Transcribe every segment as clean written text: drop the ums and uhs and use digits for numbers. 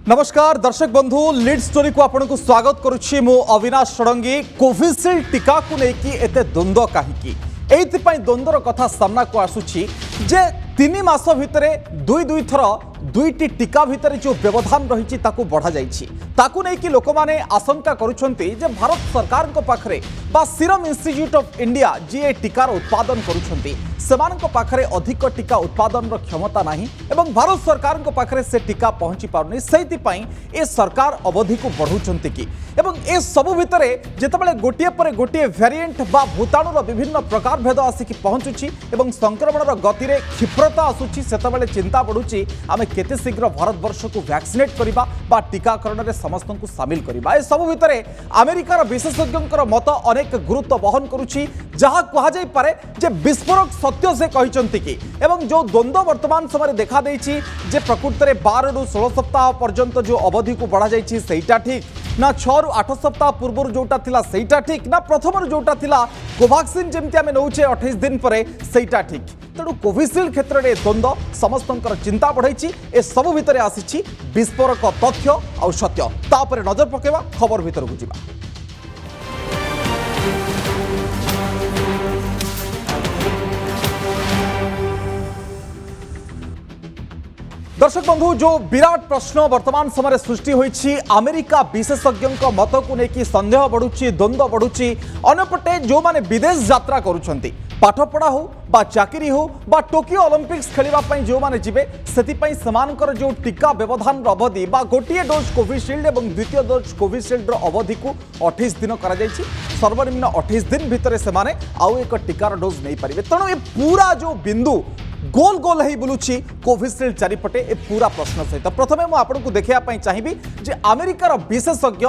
नमस्कार दर्शक बंधु लीड स्टोरी को आपन को स्वागत करुछि मु अविनाश षडंगी। कोविशील्ड टीका को लेकी एते द्वंद्व काहीकि एइथिपाई द्वंद्वर कथा सामना को आसुछि जे 3 मास भितरे दुई थर दुईटी टीका भितर जो व्यवधान रही बढ़ा जाइछि ताकू नहीं कि लोक माने आशंका करुछंती जे भारत सरकार को पाखरे बा सीरम इंस्टीट्यूट ऑफ इंडिया जी टीकार उत्पादन करुछंती सेमानक पाखरे अधिक टीका उत्पादन क्षमता नहीं एवं भारत सरकार को पाखरे से टीका पहुंची पारुनी सेति पई ए सरकार अवधि को बढ़ाउछंती कि एवं ए सबु भितरे जेतबेले गोटिए पर गोटिए वेरिएंट बा भूताणुर विभिन्न प्रकार भेद आसिक पहुंचुछि एवं संक्रमणर गतिरे क्षिप्रता आसुछि सेतबेले चिंता बढ़ुछि आमे केते शीघ्र भारतवर्ष को वैक्सीनेट करिबा बा टीकाकरण रे समस्त को शामिल करिबा। ए सबु भितरे अमेरिकार विशेषज्ञଙ୍କର मत अनेक गुरुत्व बहन करुछि जहा कहा जाय पारे जे विस्फोरक सत्य से कहिसंती कि एवं जो द्वंद्व वर्तमान समय देखा देछि जे प्रकृति रे 12 रु 16 सप्ताह पर्यंत जो अवधि को बढ़ा जाइछि सेटा ठीक ना 6 रु 8 सप्ताह पूर्व जोटा थिला सेटा ठीक ना प्रथम जोटा थिला कोवैक्सीन जेमति आमे नौचे 28 दिन परे सेटा ठीक। तेणु कोविशील्ड क्षेत्र में द्वंद्व समस्त चिंता बढ़ाई ए सबु भितर आसी विस्फोरक तथ्य और सत्य तापर नजर पकेवा खबर भितर को जीवा। दर्शक बंधु जो विराट प्रश्न वर्तमान समय सृष्टि होइछि अमेरिका विशेषज्ञों मत को लेकिन संदेह बढ़ुछि द्वंद्व बढ़ुछि अन्यपटे जो माने विदेश यात्रा करुछंती पाठपढ़ा हो बा चाकरी हो बा टोकियो ओलंपिक्स खेलवाई जो मैंने जीवे से समानकर जो टीका व्यवधान अवधि बा गोटे डोज कोविशील्ड और द्वितीय डोज कोविशील्ड अवधि को 28 दिन कर सर्वनिम्न 28 दिन भितर से आउ एक टीकार डोज नहीं पारे। तेणु ये पूरा जो बिंदु गोल गोल ही बुलूची कोविशील्ड चारिपटे ए पूरा प्रश्न सहित प्रथमे मु आपको देखापी चाहिए जे अमेरिकार विशेषज्ञ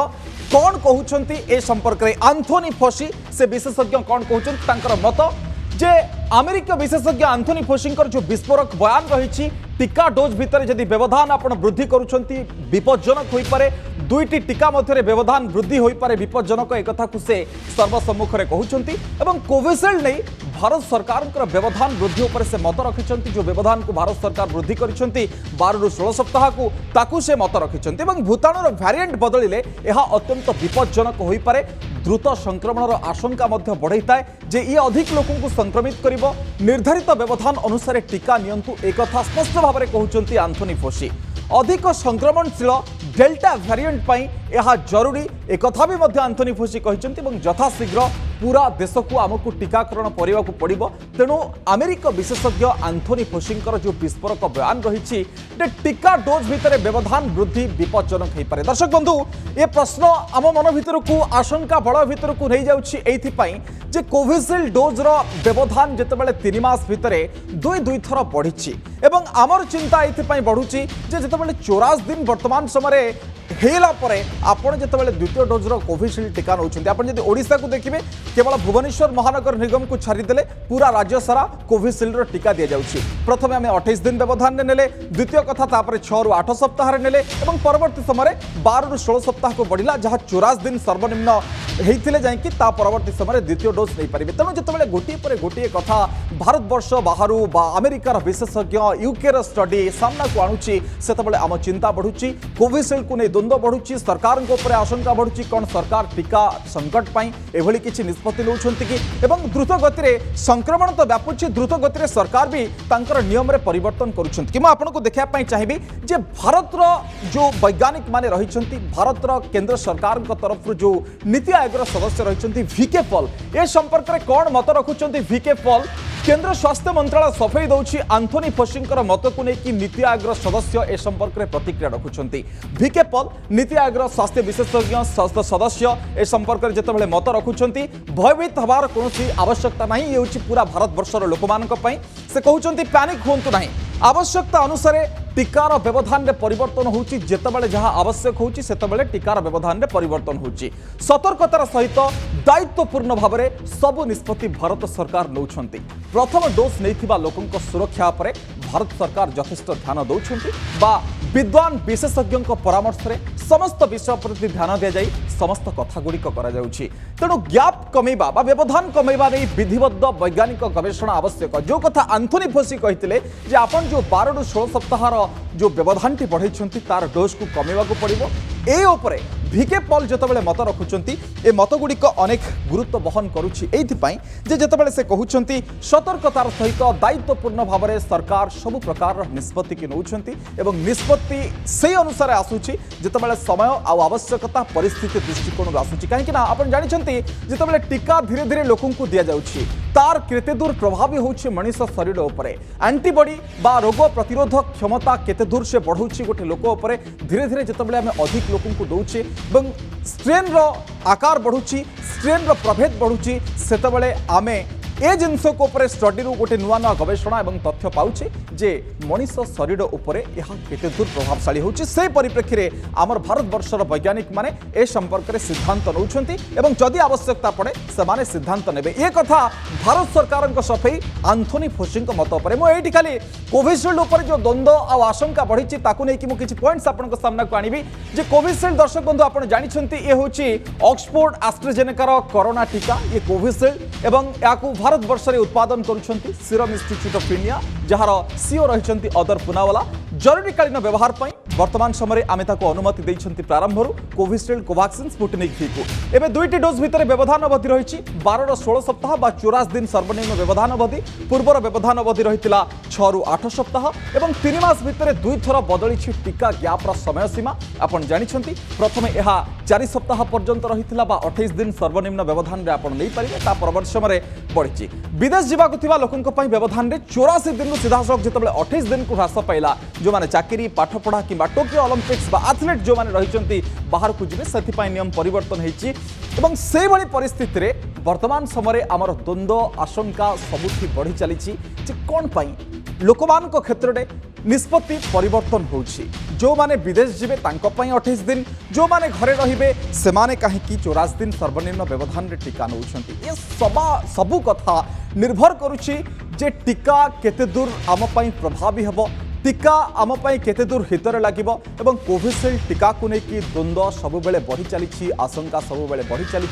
कौन कहते ए संपर्क में आंथोनी फोसी से विशेषज्ञ कौन कहते मत जे अमेरिका विशेषज्ञ आंथोनी फोसी जो विस्फोरक बयान रही टीका डोज भितर जदि व्यवधान आपण वृद्धि करुछंती विपज्जनक होई पारे दुईटी टीका मध्य व्यवधान वृद्धि होई पारे विपज्जनक एक कथा को से सर्वसम्मुख में कहउछंती एवं कोविशील्ड नहीं भारत सरकार व्यवधान वृद्धि उपर से मत रखिछंती जो व्यवधान को भारत सरकार वृद्धि करिछंती 12 रु 16 सप्ताह को ताकू से मत रखिछंती एवं भूताणुर वेरिएंट बदलिले यह अत्यंत विपज्जनक होई पारे द्रुत संक्रमणर आशंका मध्य बढ़ाई थाए जे ये अधिक लोगों को संक्रमित करिवो निर्धारित व्यवधान अनुसार टीका नियंतु एक कथा स्पष्ट भाव में कहउछंती आंथोनी फोसी अधिक संक्रमणशील डेल्टा वेरिएंट पई यह जरूरी एक कथा भी मध्य आंथोनी फोसी कहउछंती एवं यथाशीघ्र पूरा देश को आमको टीकाकरण करने को पड़ो। तेणु अमेरिका विशेषज्ञ आंथोनी फोसींकर जो विस्फोरक बयान रही टीका डोज भितर व्यवधान वृद्धि विपज्जनक हो पारे। दर्शक बंधु ये प्रश्न आम मन भीतर को आशंका बड़ भीतर को नहीं जाऊँगी जे कोविशील्ड डोज व्यवधान जितेबाला 3 मास भितर दुई थर बढ़ी एवं आमर चिंता ये बढ़ुची जितेबाला 84 दिन वर्तमान समय हेला परे आपण जितेबाला द्वितीय डोजर कोविशील्ड टीका नौछंती आपण जदि ओडिशा को देखिबे केवल भुवनेश्वर महानगर निगम को छाड़देले पूरा राज्य सारा कोविशील्ड टीका दिया जाउछि। प्रथमे आम 28 दिन व्यवधान ने नेले द्वितीय कथा तापर 6 रु 8 सप्ताह नेले एवं परवर्ती समय 12 रु 16 सप्ताह को बढ़िला जहाँ 84 दिन सर्वनिम्न होते जाकि परवर्ती समय द्वितीय डोज नहीं पारे। तेणु जितेबाला गोटे पर गोटे कथा भारतवर्ष बाहर बा अमेरिकार विशेषज्ञ यूके स्टडी सामना को आणुछि सेतबेले आम चिंता बढ़ुछि कोविशील्ड को नहीं द्वंद्व बढ़ुछि सरकार आशंका बढ़ुछि कौन सरकार टीका संकट पाई एभली किछि निष्पत्ति नौछंती कि एवं द्रुत गति में संक्रमण तो व्यापुछि द्रुत गति में सरकार भी तांकर नियम रे परिवर्तन करुछंती कि मैं आपनको देखापी चाहिए जे भारतर जो वैज्ञानिक माने रहिछंती भारतर केंद्र सरकार तरफ जो नीति आयोग सदस्य रहिछंती वीके पॉल ए संपर्क में कौन मत रखुछंती वीके पॉल केंद्र स्वास्थ्य मंत्रालय सफेई दौछि आंथोनी फोसींकर मत को लेकिन नीति आयोग सदस्य ए संपर्क में प्रतिक्रिया रखुछंती। वीके पॉल नीति आयोग स्वास्थ्य विशेषज्ञ सदस्य ए संपर्क में जितेबाला मत रखुछंती भयभीत हबार कोनोसी आवश्यकता नहीं ये होछि पूरा भारतवर्षर लोकमानक पई से कहउछंती पैनिक होंतु नहीं आवश्यकता अनुसार टीकार व्यवधान में परिवर्तन होउछि जेतेबाला जहाँ आवश्यक होउछि सेतेबाला टीकार व्यवधान में परिवर्तन होउछि सतर्कतार सहित दायित्वपूर्ण भाव में सबु निष्पत्ति भारत सरकार नौछंती। प्रथम डोज नैथिबा लोकंक सुरक्षा पर भारत सरकार यथेष्ट ध्यान दौछंती बा विद्वान विशेषज्ञों परामर्श में समस्त विषय प्रति ध्यान दि जाए समस्त कथा गुड़िक तेणु गैप कमेवा व्यवधान कमेवा नहीं विधिबद्ध वैज्ञानिक गवेषणा आवश्यक। जो कथा आंथोनी फोसी कहते आपन जो 12 ରୁ 16 सप्ताह जो व्यवधान टी बढ़ाई तार डोज को कमेवा पड़ो ए भिके पॉल जितेबाला मत रखुंट ए मतगुड़िक अनेक गुरुत्व बहन करुँचे से कहते सतर्कतार सहित दायित्वपूर्ण भाव में सरकार सबु प्रकार निष्पत्ति की नौकरी एवं निष्पत्ति से अनुसार आसूची जितेबाला समय आवश्यकता परिस्थिति दृष्टिकोण आसूची कहीं आप जानते जितेबाला टीका धीरे धीरे लोक दि जाऊँगी तार केते दूर प्रभावी होउछि मनुष्य शरीर उपरे एंटीबॉडी बा रोग प्रतिरोधक क्षमता केते दूर से बढ़ाऊँगी गोटे लोक उपरे धीरे धीरे जितेबाला आम अधिक लोक दौचे स्ट्रेन रो आकार बढ़ुची स्ट्रेन रो प्रभेद बढ़ुची सेतबेले आमे ए जिनस को ऊपर स्टडी रू गोटे नुआ नुआ गवेषणा और तथ्य पाउछे जे मनीष शरीर उपरे यह केते दूर प्रभावशाली होउछि से परिप्रेक्षी रे आमर भारत वर्षर वैज्ञानिक माने ए संपर्क रे सिद्धांत नउछंती एवं जदि आवश्यकता पड़े से माने सिद्धांत नेबे ए कथा भारत सरकार सफेई आंथोनी फोसी मत उपरे मो एठी खाली कोविशील्ड ऊपर जो द्वंद्व आ आशंका बढ़ी ताकू नै कि मो किछि पॉइंट्स आपन सामना को आनिबी जे कोविशील्ड दर्शक बंधु आपन जानिछंती ए होछि ऑक्सफोर्ड एस्ट्राजेनेका रो कोरोना टीका ये कोविशील्ड एवं याकू भारत वर्ष में उत्पादन करुछंती सीरम इंस्टीट्यूट ऑफ इंडिया जार सीओ रहिछंती अदर पुनावाला जरूरीकालीन व्यवहार पर वर्तमान समय आमे ताको अनुमति देइछंती प्रारंभ कोविशील्ड कोवैक्सिन स्पुटनिक V को एबे दुईटी डोज भितर व्यवधान अवधि रही 12 ରୁ 16 सप्ताह बा 84 दिन सर्वनिम्न व्यवधान अवधि पूर्वर व्यवधान अवधि रहितिला 6 ରୁ 8 सप्ताह एवं 3 मास भितर दुई थर बदली टीका गैप्र समय सीमा आपन जानिछंती प्रथमे यह 4 सप्ताह पर्यंत रहितिला बा 28 दिन सर्वनिम्न व्यवधान रे आपन नै परिबे ता परवर्त समय बढ़ी विदेश जावाक थिबा लोकंक पई व्यवधान रे 84 दिन सीधा सड़क जितेबाला 28 दिन को ह्रास पाइला जो माने चाकरी पाठपढ़ा कि टोकियो ओलंपिक्स बा एथलीट जो माने रहिचंती बाहर को जिवे सेति नियम परिवर्तन हेछि एवं से भली परिस्थिति रे वर्तमान समय आमर द्वंद्व आशंका सबुठी बढ़ी चली जे कोन पई लोकमान को क्षेत्र में निष्पत्ति परिवर्तन होछि जो माने विदेश जिवे तांको पई 28 दिन जो माने घरे रहिबे से माने काहे कि 84 दिन सर्वनिम्न व्यवधान रे टीका नउछंती ये सबु कथा निर्भर करुछि जे टीका केते दूर आम पई प्रभावी हबो टीका आम पई केते दूर हितर लागिबो एवं कोविशील्ड टीका को नेकी द्वंद्व सब बेले बढ़ी चली आशंका सब बेले बढ़ी चली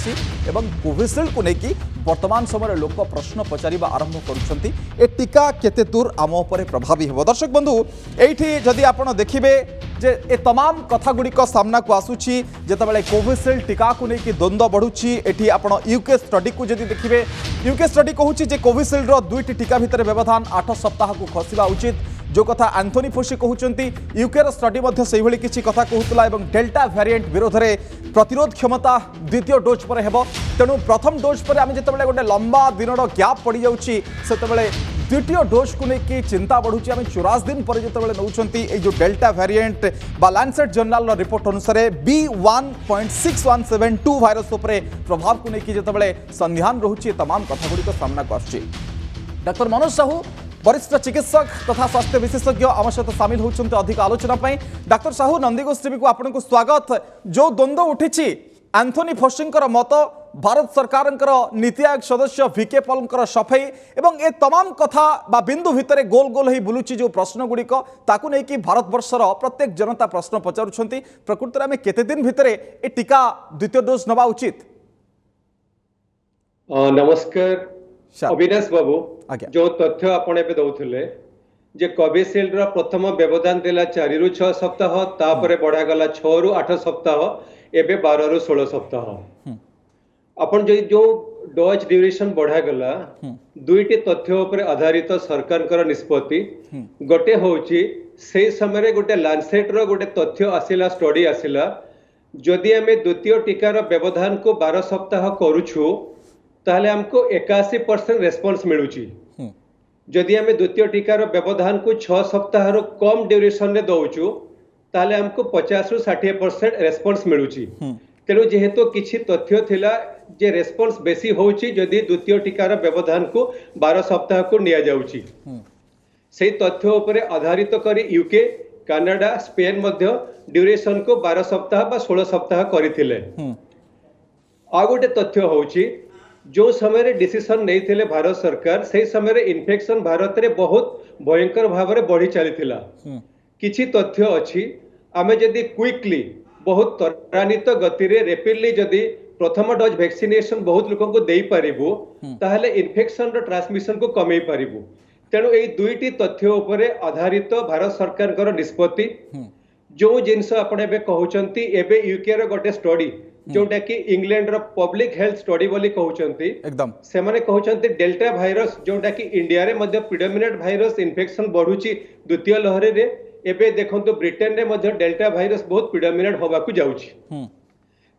एवं कोविशील्ड को नेकी वर्तमान समय लोक प्रश्न पचारिबा आरंभ करुछंती ए टीका केते दूर आम उपरे प्रभावी हेबो। दर्शक बंधु एठी जदि आपण देखिबे जे ए तमाम कथा गुड़िक सामना को आसुची जेतेबेले कोविशील्ड टीका को नेकी द्वंद्व बढ़ुची एठी आपण यूके स्टडी को जदि देखिबे यूके स्टडी कहूची जे कोविशील्ड रो दुईटी टीका भितर व्यवधान 8 सप्ताह को खसिबा उचित जो कथा आंथोनी फोसी कहते यूके स्टडी से भली किसी कथा कहूला एवं डेल्टा वेरिएंट विरोध में प्रतिरोध क्षमता द्वितीय डोज पर हेबो तेणु प्रथम डोज पर आम जिते गोटे लंबा दिन गैप पड़ जाऊँगी से द्वितीय डोज को लेकिन चिंता बढ़ुची आम 84 दिन पर जिते नौकरी जो डेल्टा वेरिएंट बा लैंसेट जर्नाल रिपोर्ट अनुसार B1.6172 भाइरस प्रभाव को लेकिन जिते संधान रोचे तमाम कथा गुड़िक सामना को आसुची। डॉक्टर मनोज साहू वरिष्ठ चिकित्सक तथा स्वास्थ्य विशेषज्ञ आम सहित सामिल होती अधिक आलोचना डाक्टर साहू नंदीघोष टीवी को आपको स्वागत। जो द्वंद्व उठी आंथोनी फोसींकर मत भारत सरकार नीति आयोग सदस्य वीके पॉल सफाई एवं ए तमाम कथा बा बिंदु भितर गोल गोल ही बुलुची जो प्रश्न गुड़िक ताकू नहीं कि भारत वर्षर प्रत्येक जनता प्रश्न पचारुछंती प्रकृत में केते दिन भितर ए टीका द्वितीय डोज नवा उचित। नमस्कार अविनाश बाबू जो तथ्य आपण एबे दउथिले जे कोविशील्ड रो प्रथम व्यवधान देला 4 ରୁ 6 सप्ताह तापरे बढ़ा गला 6 ରୁ 8 सप्ताह एबे 12 ରୁ 16 सप्ताह आपण जो डोज ड्यूरेशन बढ़ा गला दुईटी तथ्य ऊपर आधारित सरकार निष्पत्ति गोटे होची से समय गोटे लैंसेट रो गोटे तथ्य आसिला स्टडी आसिला जदि आमे द्वितीय टीकार व्यवधान को 12 सप्ताह करूछु ताहले हमको 81% रेस्पॉन्स मिलुची जदि आमे द्वितीय टीकार व्यवधान को 6 सप्ताह रो कम ड्यूरेशन रे दउछु ताहले हमको 50 ରୁ 60% रेस्पॉन्स मिलुची तेणु जेहेतु किछि तथ्य थिला जे रेस्पॉन्स बेसी होउची जदि द्वितीय टीकार व्यवधान को 12 सप्ताह को निया जाउची सेही तथ्य ऊपर आधारित करी यूके कनाडा स्पेन मध्य ड्यूरेशन को 12 सप्ताह बा 16 सप्ताह करिथिले। आ गोटे तथ्य होउची जो समय डिसीजन नहीं थिले भारत सरकार से समय इन्फेक्शन भारत रे बहुत भयंकर भाव में बढ़ी चली किछि तथ्य अछि आमे जदि क्विकली बहुत त्वरान्वित गति रे रेपिडली जदि प्रथम डोज वैक्सीनेशन बहुत लोक को देई पारिबु ताहले इन्फेक्शन रो ट्रांसमिशन को कमेई पारिबु। तेणु एई दुईटी तथ्य उपरे आधारित भारत सरकार निष्पत्ति जो जिनस आपण एबे कहउचंती एबे यूके रो गोटे स्टडी जोटा कि इंग्लैंड रो पब्लिक हेल्थ स्टडी बोली कहउचंती एकदम से माने कहउचंती डेल्टा भाइरस जोटा कि इंडिया रे मध्य प्रिडोमिनेंट भाइरस इन्फेक्शन बढ़ुची द्वितीय लहरी रे एबे देखंतु ब्रिटेन रे मध्य डेल्टा भाइरस बहुत प्रिडोमिनेंट होबा को जाउची।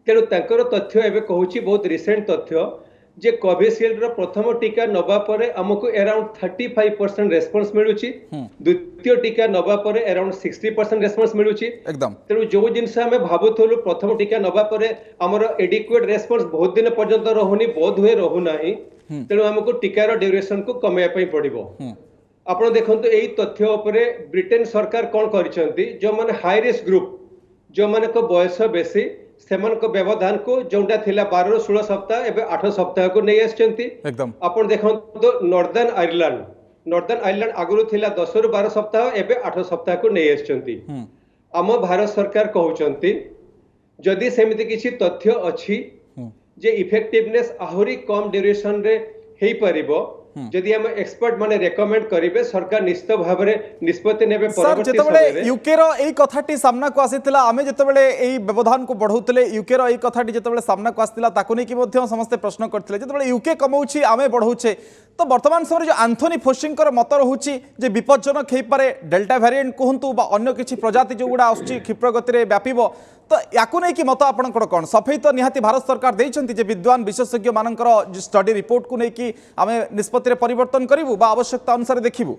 तेणु तांकर तथ्य एबे कहउची बहुत रिसेंट तथ्य जे कोविशील्ड रो प्रथम टीका नबा परे हमको अराउंड 35% रेस्पॉन्स मिलुची द्वितीय टीका नबा परे अराउंड 60% रेस्पॉन्स मिलुची एकदम। तेणु जो जिनस हमें भाबुथलु प्रथम टीका नबा परे हमर एडिक्वेट रेस्पॉन्स बहुत दिन पर्यंत रहुनी बोध हुए रहु नाही। तेणु हमको टीकार ड्यूरेशन को कमेया पई पड़िबो। आपण देखंतु एई तथ्य उपरे ब्रिटेन सरकार कोन करिसंती जो माने हाई रिस्क ग्रुप जो माने को बयस बेसी सेमन को व्यवधान को जोंटा थिला 12 ରୁ 16 सप्ताह एबे 8 सप्ताह को नै आछंती एकदम। आपण देखंतु नॉर्दर्न आयरलैंड आगुरु थिला 10 ରୁ 12 सप्ताह एबे 8 सप्ताह को नै आछंती। हम भारत सरकार कहउचंती जदि सेमिति किछि तथ्य अछि जे इफेक्टिवनेस आहुरी कम ड्यूरेशन रे हेई परिबो जदि हम एक्सपर्ट माने रेकमेंड करिवे सरकार निश्चित भाव में निष्पत्ति नेबे। परवर्ती समय रे यूके रो एई कथाटी सामना को आसीतिला आमे जेतेबेले एई व्यवधान को बढ़ौतले यूके रो एई कथाटी जेतेबेले सामना को आसीतिला ताको नै कि मध्ये समस्त प्रश्न करथिले जेतेबेले यूके कमौछि आमे बढ़ौछे तो वर्तमान समय जो एंथोनी फोशिंकर मत रहुछि जे विपज्जनक हेई पारे डेल्टा वेरिएंट कहंतु बा अन्य किछि प्रजाति जो गुडा आछी क्षिप्र गति रे व्यापिबो तो याकु नै कि मत आपनकर कोन सफेई तो निहाती भारत सरकार देइछंती जे विद्वान विशेषज्ञ मानकर स्टडी रिपोर्ट को नै कि आमे निष्पत्ति रे परिवर्तन करिवु बा आवश्यकता अनुसार देखिबु।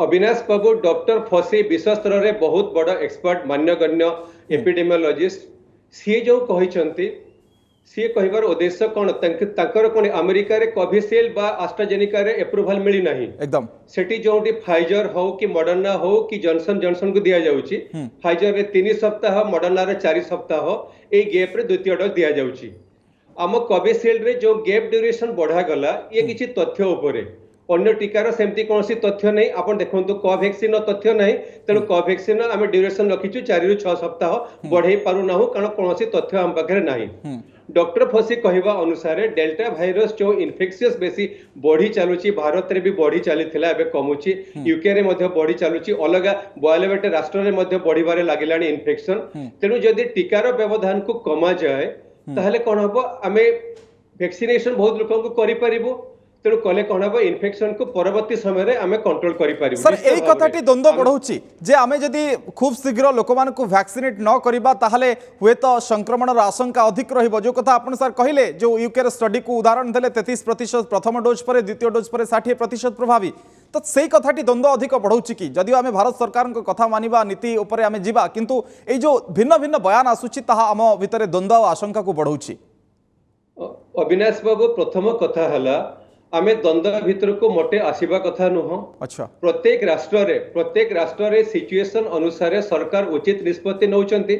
अविनाश बाबू डॉक्टर फसी विश्व स्तर रे बहुत बड़ एक्सपर्ट मान्यगण्य एपिडेमियोलॉजिस्ट सी जो कहिसंती सी कहिबार उद्देश्य कोन तांकर कोन अमेरिका रे कोविशील्ड बा एस्ट्राजेनेका रे अप्रूवल मिली नाही एकदम सेठी जोंटी फाइजर हो कि मॉडर्ना हो कि जॉनसन जॉनसन को दिया जाउची फाइजर रे 3 सप्ताह मॉडर्ना रे 4 सप्ताह ए गैप रे द्वितीय डोज दिया जाउची। आम कोविशील्ड रे जो गैप ड्यूरेशन बढ़ा गला ये किछि तथ्य उपरे अन्य टीकार सेमती कोनसी तथ्य नहीं आपण देखंतु कोवैक्सीन तथ्य नहीं तेणु कोवैक्सीन आम ड्यूरेशन रखिछु 4 ରୁ 6 सप्ताह बढ़ाई पारु नाहु कारण कोनसी तथ्य हम पाखरे नाही। डॉक्टर फसी कहवा अनुसार डेल्टा भाइरस जो इन्फेक्शियस बेसी बढ़ी चलुची भारत रे भी बढ़ी चलीथिला एबे कमुची यूके रे मध्ये बढ़ी चलुची अलगा 92 राष्ट्र रे मध्ये बढ़िबारे लागिलानी इन्फेक्शन। तेणु जदि टीकार व्यवधान को कमा जाए ताहले कोन हबो आमे वैक्सीनेशन बहुत लोक को करि परिबो तेणु कले कौन हम इन्फेक्शन को परवर्ती समय रे आमे कंट्रोल करि पारिबो। सर एई कथाटी द्वंद्व बढ़ौछि जे आमे जदि खूब शीघ्र लोक मान को वैक्सीनेट न करिबा ताहले हुए तो संक्रमण रा आशंका अधिक रहिबो। जो कथा आपण सर कहिले जो यूके रे स्टडी को उदाहरण देले 33% प्रथम डोज पर द्वितीय डोज पर 60% प्रभावी तो सेई कथाटी द्वंद्व अधिक बढ़ौछि कि जदि आमे भारत सरकार को कथा मानिबा नीति ऊपर आमे जिबा किंतु एई जो भिन्न भिन्न बयान आसुछि ताहा आम भितरे द्वंद्व आशंका को बढ़ौछि। अविनाश बाबू प्रथम कथा हला आमे द्वंद्व भीतर को मोटे आसीबा कथा नुह। अच्छा प्रत्येक राष्ट्र रे सिचुएशन अनुसार सरकार उचित निष्पत्ति नौचंती।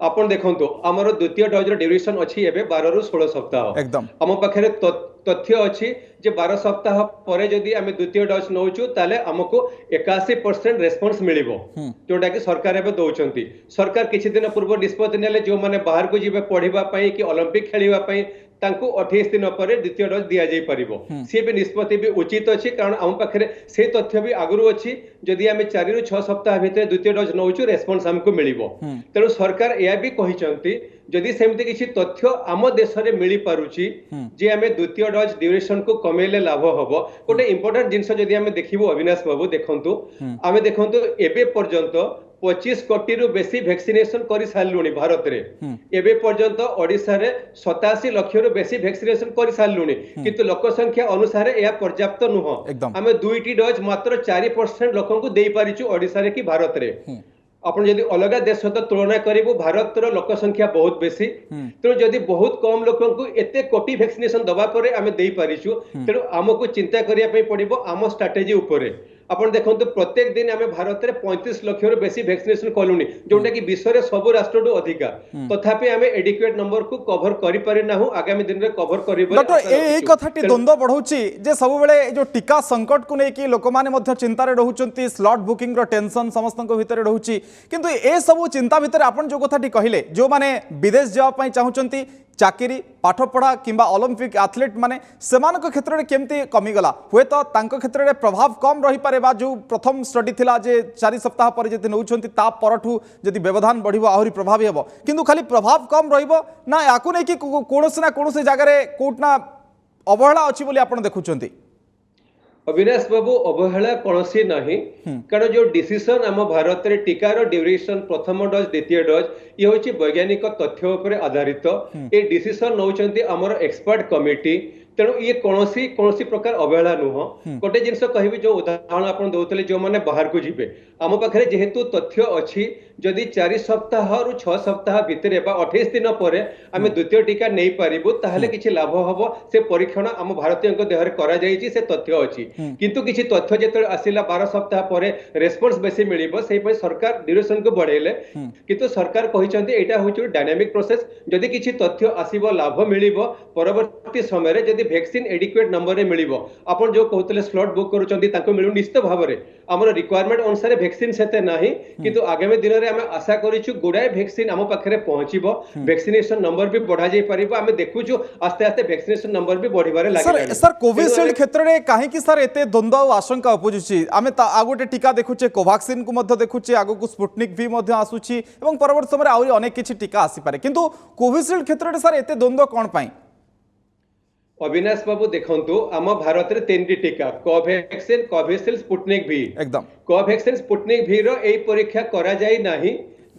आपण देखंतु हमर द्वितीय डोज रे ड्यूरेशन अछि एबे 12 ରୁ 16 सप्ताह एकदम हम पाखरे तथ्य अछि जे 12 सप्ताह परे जदि आमे द्वितीय डोज नौचु ताले हमको 81% रेस्पॉन्स मिलिबो जोटा कि सरकार एबे दउचंती। सरकार किछि दिन पूर्व निष्पत्ति नेले जो माने बाहर को जिबे पढिबा पई कि ओलंपिक खेलिबा पई तांको 28 दिन पर द्वितीय डोज दिया जाई परिबो सी भी निष्पत्ति भी उचित अछि कारण हम पाखरे से तथ्य भी आगुरु अछि जदि आमे 4 ରୁ 6 सप्ताह भितर द्वितीय डोज नौचु रेस्पॉन्स हमको मिलिबो। तेणु सरकार एया भी कहिसंती जदि सेमति किछि तथ्य आम देश रे मिली पारुची जे आमे द्वितीय डोज ड्यूरेशन को कमेले लाभ हबो। गोटे इंपोर्टेंट जिंस जदि आमे देखिबो अविनाश बाबू देखंतु आमे देखंतु एबे पर्यंत 25 कोटी रु बेसी वैक्सीनेशन करि सारलुनी भारत रे एबे पर्यंत ओडिसा रे 87 लाख रु बेसी वैक्सीनेशन करि सारलुनी किंतु लोक संख्या अनुसार एया पर्याप्त नुह। आमे दुईटी डोज मात्र 4% लोकन को देई पारिछु ओडिसा रे कि भारत रे। आपण जदि अलग देश सहित तुलना करिबो भारत रो लोक संख्या बहुत बेसी तेणु जदि बहुत कम लोकन को एते कोटी वैक्सीनेशन दबा परे आमे देई पारिछु तेणु हमको चिंता करिया पई पड़िबो आम स्ट्रेटजी उपरे। आपण देखंतु प्रत्येक दिन आमे भारत रे 35 लाख रो बेसी वैक्सीनेशन कलुनी जोटा कि विश्व रे सब राष्ट्र टू अधिका तथापि आमे एडिक्वेट नंबर को कवर करि पारि ना हो आगामी दिन रे कवर करिबो। डॉक्टर ए कथाटी द्वंद्व बढ़ौछि जे सब बेले जो टीका संकट को लेकिन लोक माने मध्य चिंतार रहउचंती स्लॉट बुकिंग रो टेंशन समस्त भितर रहउछि किंतु ए सब चिंता भितर आपण जो कथाटी कहिले जो माने विदेश जावा पई चाहुचंती चाकरी पाठपढ़ा किंबा ओलंपिक एथलीट माने सेमानक क्षेत्र में केमती कमिगला हुए तो तांको क्षेत्र में प्रभाव कम रही पारे बा जो प्रथम स्टडी थिला जे 4 सप्ताह पर जति नउछंती ता परठू जति व्यवधान बढ़िबो आहुरी प्रभावी हेबो किंतु खाली प्रभाव कम रहिबो ना याकु नै कि कोनोसी ना कोनोसी जगह रे कोटना अवहेला अछि बोली आपण देखुचंती। अविनाश बाबू अवहेला कौनसी नहीं कारण जो डिसीजन आम भारत में टीकार ड्यूरेशन प्रथम डोज द्वितीय डोज ये हूँ वैज्ञानिक तथ्य उपर आधारित ये डिसीजन नौकरी आमर एक्सपर्ट कमिटी तेणु ये कौनसी कौनसी प्रकार अवहेला नुह गोटे जिनस कहि जो उदाहरण आप दौले जो मैंने बाहर को जीवे आम पाखे जेहेतु तथ्य अच्छी जदि 4 सप्ताह रु 6 सप्ताह भितर 28 दिन पर आम द्वितीय टीका नहीं पारिबु ताहले किछि लाभ हबो से परीक्षण आम भारतीय देहरे करा जायछि से तथ्य अच्छी किंतु किछि तथ्य जेते आसिला 12 सप्ताह पर रेस्पॉन्स बेसी मिलिबो सेहि पय सरकार ड्यूरेशन को बढ़ेले किंतु सरकार कहिसंती एटा होछि डायनामिक प्रोसेस जदि किछि तथ्य आसीबो लाभ मिलिबो परवर्ती समय रे जदि वैक्सीन एडिक्वेट नंबर रे मिलिबो आपण जो कहतले स्लॉट बुक करूचंती ताको मिलु निश्चित भाव रे हमर रिक्वायरमेंट अनुसार वैक्सीन सेते नाही किंतु आगामी दिन रे आमे आशा करिछु गुडाय वैक्सीन आम पाखरे पहुंचीबो वैक्सीनेशन नंबर भी बढ़ा जाई परिबो आमे देखुछु आस्ते आस्ते वैक्सीनेशन नंबर भी बढ़िबारे लागि सर कोविशील्ड क्षेत्र रे काहे कि सर एते द्वंद्व आशंका उपजुछि आमे आ गोटे टीका देखुचे कोवैक्सीन को मध्य देखुचे आगो को स्पुटनिक भी मध्य आसुछि एवं परवर्ती समय आउरी अनेक किछि टीका आसी पारे किंतु कोविशील्ड क्षेत्र रे सर एते द्वंद्व कोन पई। अविनाश बाबू देखंतु आम भारत रे 3टी टीका कोवैक्सीन कोविशील्ड स्पुटनिक भी एकदम कोवैक्सीन स्पुटनिक भी रो एई परीक्षा करा जाई नाही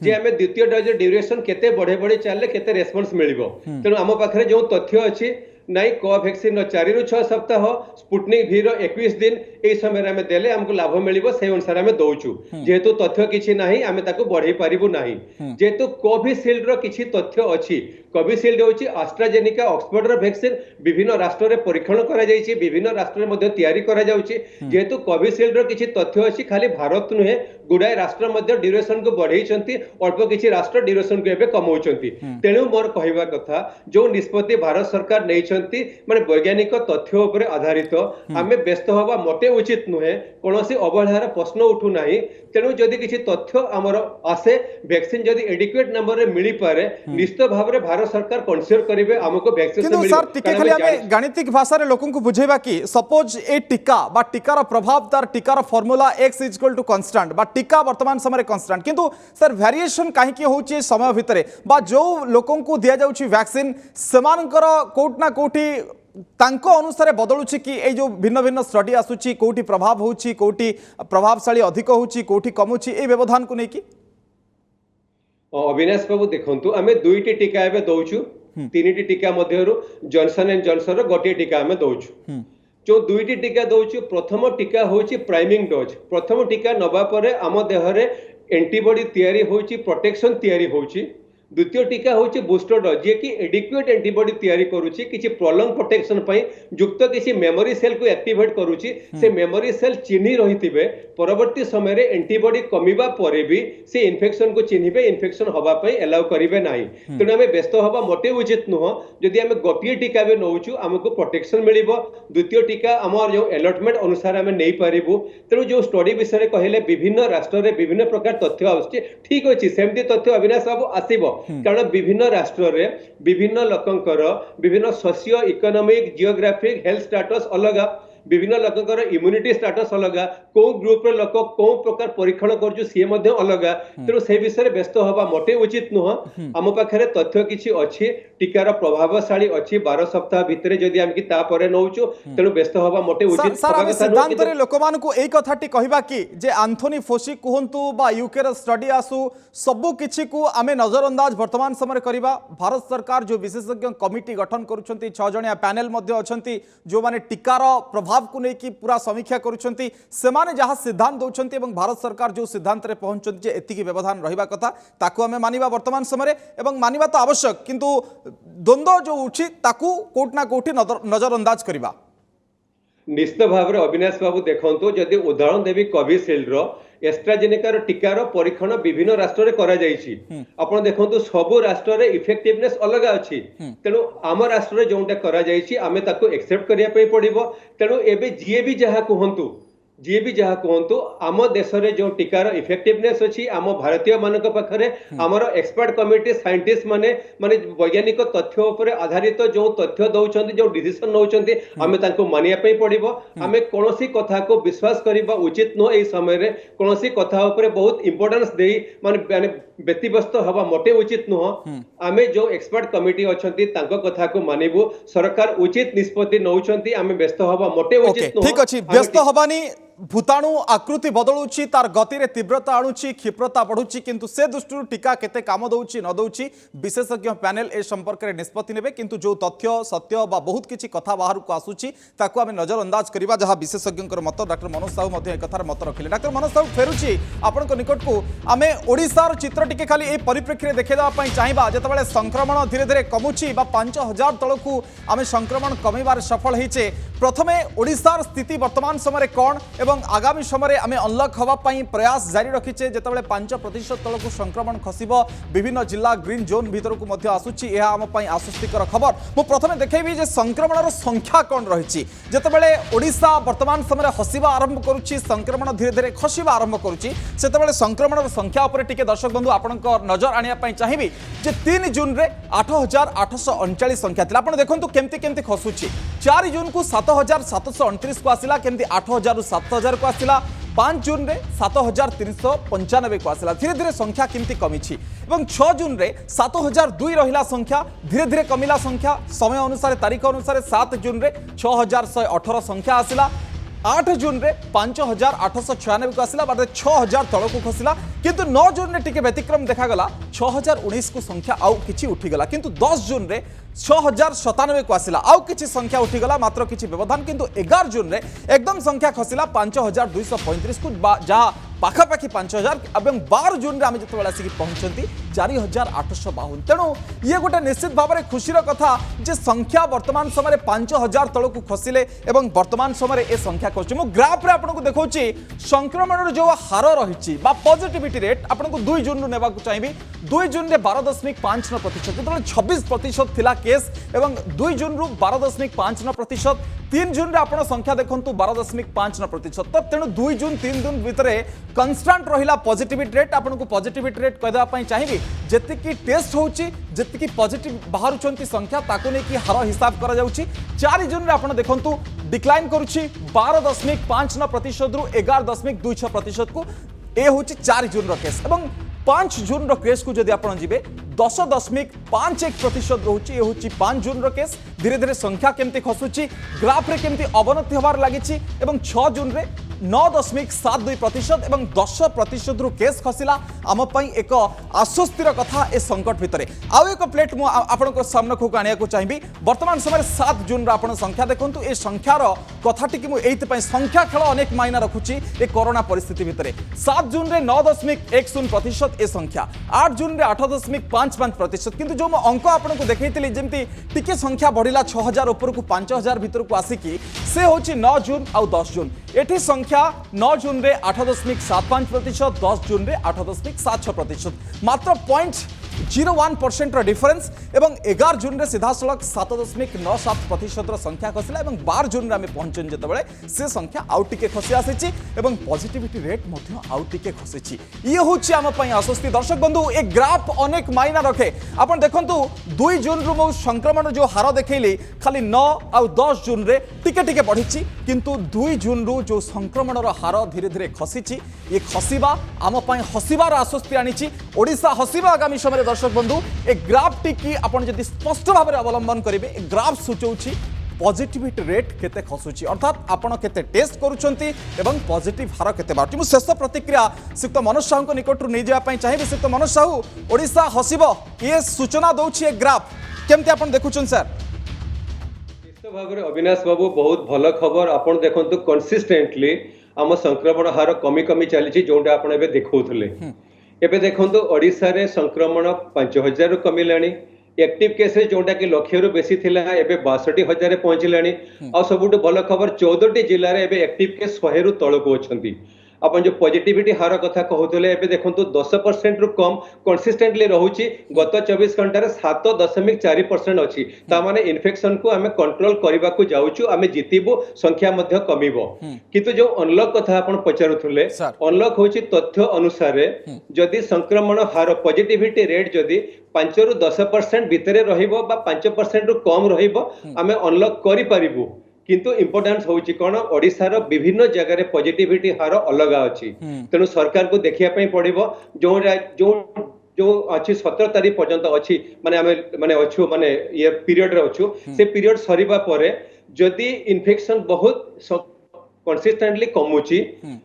जे आमे द्वितीय डोज ड्यूरेशन केते बढ़े बढ़े चलले केते रेस्पॉन्स मिलिबो तेनु आम पाखरे जो तथ्य अछि नहीं कोवैक्सीन 4 रु 6 सप्ताह स्पुटनिक भी 21 दिन ए समय आमे देले हमको लाभ मिलिबो से अनुसार आमे दउचु जेहेतु तथ्य किछि नाही आमे ताको बढ़ी पारिबु नाही जेहेतु कोविशील्ड रो किछि तथ्य अछि कोविशील्ड होछि एस्ट्राजेनेका ऑक्सफोर्ड रो वैक्सीन विभिन्न राष्ट्र रे परीक्षण करा जायछि विभिन्न राष्ट्र रे मध्ये तयारी करा जाउछि जेहेतु कोविशील्ड रो किछि तथ्य अछि खाली भारत नुहे गुडाय राष्ट्र मध्ये ड्यूरेशन को बढ़ेइछंती अल्प किछि राष्ट्र ड्यूरेशन को एबे कमौछंती तेणु मोर कहवा कथा जो निष्पत्ति भारत सरकार नै माने वैज्ञानिक तथ्य उपर आधारित आमे व्यस्त हवा मोटे उचित नुहे कोनोसी अवहेलार प्रश्न उठू नाही तेणु जदि किछि तथ्य हमर आसे वैक्सीन जदि एडिक्वेट नंबर रे मिली पारे निश्चित भाव रे भारत सरकार कंसीडर करिवे हमको वैक्सीन किंतु सर टिके खाली हमें गणितिक भाषा रे लोकन को बुझेबा कि सपोज ए टीका बा टीकार प्रभाव तार टीकार फार्मूला x = कांस्टेंट बा टीका वर्तमान समय कांस्टेंट किंतु सर वेरिएशन काहे कि होची समय भितरे बा जो लोकन को दिया जाउची वैक्सीन समानकर कोट ना कोठी तांको अनुसार बदलुछि कि ए जो भिन्न भिन्न स्टडी आसुछि कोठी प्रभाव होछि कोठी प्रभावशाली अधिक होछि कोठी कमुछि ए व्यवधान को नै कि अविनाश बाबू देखंतु आमे दुईटी टीका एबे दउछु तीनटी टीका मध्यरु जॉनसन एंड जॉनसन रो गोटे टीका आमे दउछु जो दुईटी टीका दउछु प्रथम टीका होछि प्राइमिंग डोज प्रथम टीका नबा परे आम देहरे एंटीबॉडी तयारी होछि प्रोटेक्शन तयारी होछि द्वितीय टीका होछि बूस्टर डोज जे कि एडिक्वेट एंटीबॉडी तयारी करूछि किछि प्रोलॉन्ग प्रोटेक्शन पई युक्त किछि मेमोरी सेल को एक्टिवेट करूछि से मेमोरी सेल चिन्ही रहितिबे परवर्ती समय रे एंटीबॉडी कमिबा परे भी से इन्फेक्शन को चिन्हिबे इन्फेक्शन होबा पई अलाउ करिवे नाही तेणु हमें व्यस्त होबा मोटे उचित नुह जदि हमें गोटिए टीका भी नउछु हमको प्रोटेक्शन मिलिबो द्वितीय टीका हमर जो अलॉटमेंट अनुसार हमें नै पारिबु तेणु जो स्टडी विषय कहिले विभिन्न राष्ट्र रे विभिन्न प्रकार तथ्य आउछि ठीक अछि सेमती तथ्य अविनाश बाबू आसीबो कारण विभिन्न राष्ट्र रे विभिन्न लोकंकर विभिन्न socio economic geographic health status अलग विभिन्न लोकंकर इम्यूनिटी स्टेटस अलग को ग्रुप रे लोक को प्रकार परीक्षण करजु से मध्ये अलग तेणु से विषय रे व्यस्त होबा मोटे उचित नुह हम पाखरे तथ्य किछि अछि टीकार प्रभावशाली अछि 12 सप्ताह भितरे जदि हम कि ता परे नउछु तेणु व्यस्त होबा मोटे उचित सर सिद्धांत रे लोकमान को एई कथाटी कहिबा कि जे एंथोनी फोसी कुहंतु बा यूके रे स्टडी आसु सबु किछि को आमे नजरअंदाज वर्तमान समय करिबा भारत सरकार जो विशेषज्ञ कमिटी गठन करूछंती 6 जणिया पैनल मध्ये अछंती जो माने टीकार प्रभाव को लेकिन पूरा समीक्षा करुछंती सेमाने जहाँ सिद्धांत दौरान एवं भारत सरकार जो सिद्धांत रे पहुंचती जे एतिकी व्यवधान रहिबा कथा ताकू हमें मानिबा वर्तमान समय एवं मानिबा तो आवश्यक किंतु द्वंद्व जो उछि ताकू कोट ना कोठी नजरअंदाज करिबा निश्चित भाव में अविनाश बाबू देखो जदि उदाहरण देवी कोविशील्ड एस्ट्राजेनेकार टीकार परीक्षण विभिन्न राष्ट्र में करा जायछि आपण देखंतु सबु राष्ट्र रे इफेक्टिवनेस अलग अछि तेनु आम राष्ट्र रे जोंटा करा जायछि आमे ताको एक्सेप्ट करिया पई पड़िबो तेनु एबे जी भी जहाँ कहतु आम देश में जो टीकार इफेक्टिवनेस अच्छी आम भारतीय मानक पाखरे आमर एक्सपर्ट कमिटी साइंटिस्ट माने वैज्ञानिक तथ्य उपर आधारित जो तथ्य दौरान जो डिसीजन नौकरी आम मानिया पड़ो आम कौन कथा को विश्वास करने उचित नुह यही समय कौन कथा उपर बहुत इंपोर्टेंस दे माने व्यतिव्यस्त हवा मोटे उचित नुह आम जो एक्सपर्ट कमिटी अच्छा कथा को मानबू सरकार उचित निष्पत्ति नौकरी आम व्यस्त हवा मोटे उचित नुह ठीक अच्छी व्यस्त हवानी भूताणु आकृति बदलुची तार गति रे तीव्रता आणुची क्षिप्रता बढ़ुची किंतु से दृष्टि टीका केते काम दउची न दउची विशेषज्ञ पैनल ए संपर्क में निष्पत्ति नेबे किंतु जो तथ्य सत्य बा बहुत किछि कथा बाहर को आसुची ताको आमे नजर अंदाज करिबा जहां विशेषज्ञ मत डॉक्टर मनोज साहू मध्ये एक कथार मत रखिले डॉक्टर मनोज साहू फेरुची आपनक निकट को आमे ओडिसार चित्र टिके खाली ए परिप्रेक्षी रे देखेदा पई चाहिबा जेतबेले संक्रमण धीरे धीरे कमुची बा 5000 तळकू आमे संक्रमण कमीबार सफल हेचे प्रथमे ओडिसार स्थिति वर्तमान समय कोन एवं आगामी समय आम अनलक होगापी प्रयास जारी रखीचे जितेबाला 5% तलक संक्रमण खसब विभिन्न जिला ग्रीन जोन भीतर को आसूची आम आश्वस्तिकर खबर मु प्रथमे देखी जे संक्रमण संख्या कौन रही जितेबाला ओडिशा वर्तमान समय हसवा आरंभ करुच्ची संक्रमण धीरे धीरे खसवा आरंभ करुच्ची सेतेबाला संक्रमण संख्या उपर टिके दर्शक बंधु आपण नजर आने चाहिए जे 3 जून रे 8839 संख्या थी आप देखो केमती केमती खसुची 4 जून को 7729 को आसला केमती 8000 रु 7000 को आसला 5 जून रे 7395 को आसला धीरे धीरे संख्या केमती कमी 6 जून रे 7002 रहिला संख्या धीरे धीरे कमिला संख्या समय अनुसार तारीख अनुसार 7 जून रे 6118 संख्या आसला 8 जून रे 5896 को आसला बाद 6000 तलक खसला किंतु 9 जून रे टिके व्यतिक्रम देखागला 6019 को संख्या आउ किछि उठीगला किंतु 10 जून रे 6097 को आसला आउ किछि संख्या उठीगला मात्र किछि व्यवधान किंतु 11 जून रे एकदम संख्या खसला 5235 को जहाँ पाखापाखि 5000 एवं 12 जून रे आम जो आसिक पहुंचती 4852 तेणु ये गोटे निश्चित भाव में खुशीर कथा जे संख्या वर्तमान समय 5000 तलक खसिले एवं वर्तमान समय ए संख्या खसुची मु ग्राफ रे आपको देखौची संक्रमण जो हार रही पॉजिटिविटी रेट आपको 2 जून नेबा चाहिए 2 जून रे 12.59% जो 26% थिला केस एवं 2 जून रु 12.59% 3 जून रे आपण संख्या देखु 12.59% तो तेणु 2 जून 3 जून भितर कन्स्टांट रहिला पॉजिटिविटी रेट आपको पॉजिटिविटी रेट कहदेवाई चाहिए जी टेस्ट होची जी पॉजिटिव बाहर संख्या ताको नहीं कि हार हिसाब करा जाउची 4 जून रे आपण देखंतु डिक्लाइन करुची 12.59% रु 11.26% को ए होची 4 जून रो केस एवं 5 जून रो केस को जदि आपण जिबे 10.51% रोची ये होची 5 जून रो केस धीरे धीरे संख्या केमती खसुची ग्राफ रे केमती अवनति होबार लागिची एवं 6 जून रे 9.72% एवं 10% रु केस खसिला आम पई एक आश्वस्तिर कथा ए संकट भितरे आउ एक प्लेट मु आपनको सामने को आनिया को चाहिबी वर्तमान समय 7 जून रा आपण संख्या देखंतु ए संख्यार कथाटी कि मु एइते पई संख्या खेल अनेक मायना रखुची ए कोरोना परिस्थिति भितरे 7 जून रे 9.10% ए संख्या 8 जून रे 8.55% किंतु जो अंक आपको देखैतिली जेमती टिके संख्या बढ़िला 6000 ऊपर को 5000 भीतर को आसिकी से होची 9 जून आउ 10 जून एठी संख्या 9 जून रे 8.75%, 10 जून रे 8.76%, मात्र 0.01% डिफरेंस एवं 11 जून रे सीधा सड़क 7.97% संख्या खसला एवं 12 जून रे आमे पहुंचन जेतबेले से संख्या आउ टिके खसी आसीची एवं पॉजिटिविटी रेट मध्य आउ टिके खसीची ये होची आम पई आश्वस्ति दर्शक बंधु ए ग्राफ अनेक मायना रखे आपण देखंतु 2 जून रु मो संक्रमण जो हार देखैली खाली 9 आउ 10 जून रे टिके टिके बढ़िची किंतु 2 जून रु जो संक्रमण रो हार धीरे धीरे खसीची ये खसीबा आम पई हसीबार आश्वस्ति आनीची ओडिसा हसीबा आगामी समय दर्शक बंधु ए ग्राफ टी आपण जदि स्पष्ट भाव में अवलंबन करेंगे ए ग्राफ सूचौछि पॉजिटिविटी रेट केते खसुची अर्थात आपण केते टेस्ट करूछंती एवं पॉजिटिव हार केते बाटी मु शेष प्रतिक्रिया श्रीयुक्त मनोज साहू को निकट नहीं जाया पई चाहिए श्रीयुक्त मनोज साहू ओडिशा हसीबो ये सूचना दउछि ए ग्राफ केमते आपण देखुछन सर निश्चित भाव में अविनाश बाबू बहुत भल खबर आपण देखंतु कंसिस्टेंटली आम संक्रमण हार कमी कमी चली जोटा आपण एबे देखौथले एबे देखंतु ओडिसा रे संक्रमण 5000 कमिलानी एक्टिव केसेस जोटा कि लक्ष्य रु बेसी थिला एबे 62,000 पहुंचलानी आ सबुठ भल खबर 14 जिल्ला रे एबे एक्टिव केस 100 रु तळको अछंती अपन जो पॉजिटिविटी हार कथा कहूले एबे देखंतु 10% रु कम कंसिस्टेंटली रहउची गत 24 घंटा रे 7.4% अछि ता माने इन्फेक्शन को हमें कंट्रोल करबा को जाउछु हमें जितिबो संख्या मध्य कमिबो किंतु जो अनलॉक कथा अपन पचारुथुले अनलॉक होची तथ्य अनुसार जदि संक्रमण हार पॉजिटिविटी रेट जदि 5 रु 10% भितरे रहिबो बा 5% रु कम रहिबो हमें अनलॉक करि परिबो किंतु इंपोर्टेंस होची कोन ओडिसा रो विभिन्न जगह रे पॉजिटिविटी हार अलग अछि तेनु सरकार को देखिया पई पड़िबो जो अच्छी 17 तारीख पर्यंत अच्छी माने हमें माने अच्छु माने ये पीरियड रे अच्छु से पीरियड सरीबा परे जदि इन्फेक्शन बहुत कंसिस्टेंटली कमुची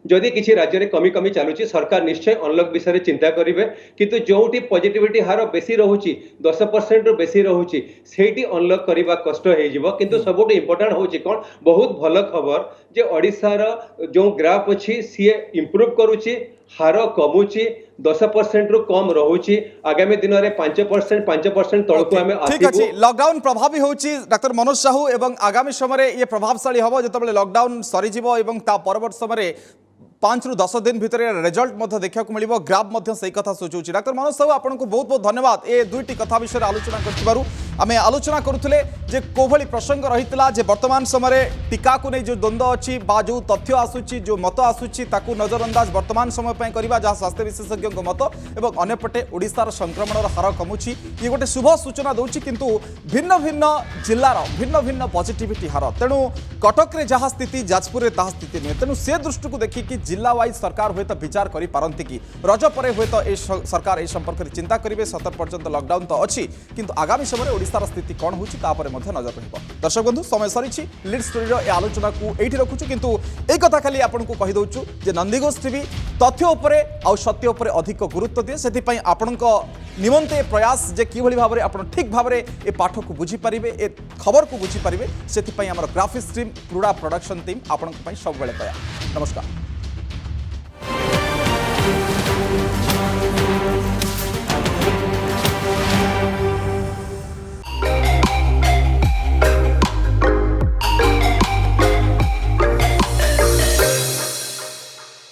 जदि किसी राज्य रे कमी कमी चालुची सरकार निश्चय अनलॉक विषय चिंता करिवे किंतु जोटी पॉजिटिविटी हार बेसी रहउची 10% रु बेसी रहउची सेठी अनलॉक करबा कष्ट हे जिवो किंतु सबुठ इंपोर्टेंट होची कोन बहुत भल खबर जे ओडिसा रो जो ग्राफ अछि सी इंप्रूव करूची हार कमुची 10% रु कम रहउची आगामी दिन रे 5% तळको हमें आसीबो ठीक अछि लॉकडाउन प्रभावी होची डॉक्टर मनोज साहू एवं आगामी समय रे ये प्रभावशाली हबो जतबेले लॉकडाउन सरी जिवो एवं ता परवर्त समय रे 5 रु 10 दिन भितर रिजल्ट मध्य देखा मिलिबो ग्राफ मध्य सही कथा सोचुची डॉक्टर मनोज साहू आपन को बहुत बहुत धन्यवाद ए दुईटी कथा विषय आलोचना करथिबारु आमे आलोचना करूथले जे कोभली प्रसंग रहितला जे वर्तमान समय टीका को नै जो द्वंद्व अछि बा जो तथ्य आसुची जो मत आसुची ताकू नजरअंदाज वर्तमान समय पय करबा जहा स्वास्थ्य विशेषज्ञ को मत एवं अन्यपटे ओडिसा रो संक्रमण हार कमुची ये गोटे शुभ सूचना दउची किंतु भिन्न भिन्न जिल्लार भिन्न भिन्न पॉजिटिविटी हार तेणु कटक रे जहा स्थिति जाजपुर रे ताहा स्थिति नहीं तेणु से दृष्टि को देखि कि जिला वाइज सरकार हुए तो विचार करि पारंती कि रज पर हुए तो ए सरकार ए संपर्क में चिंता करेंगे 17% लॉकडाउन तो अच्छी किंतु आगामी समय ओडिशार स्थिति कौन होची ता पर मध्य नजर रहिबो दर्शक बंधु समय सरीछि लीड स्टोरी रो ए आलोचना को एठी रखुछु किंतु ए कथा खाली आपन को कहि दउछु जे नंदीघोष टीवी तथ्य उपरे आ सत्य उपरे अधिक गुरुत्व दिए सेति पई आपन को निमंते प्रयास जे कि भली भाबरे आपन ठीक भाबरे ए पाठ को बुझी परिबे ए खबर को बुझी परिबे सेति पई हमर graphics team cruda production team आपन को पई सब बेले तया नमस्कार।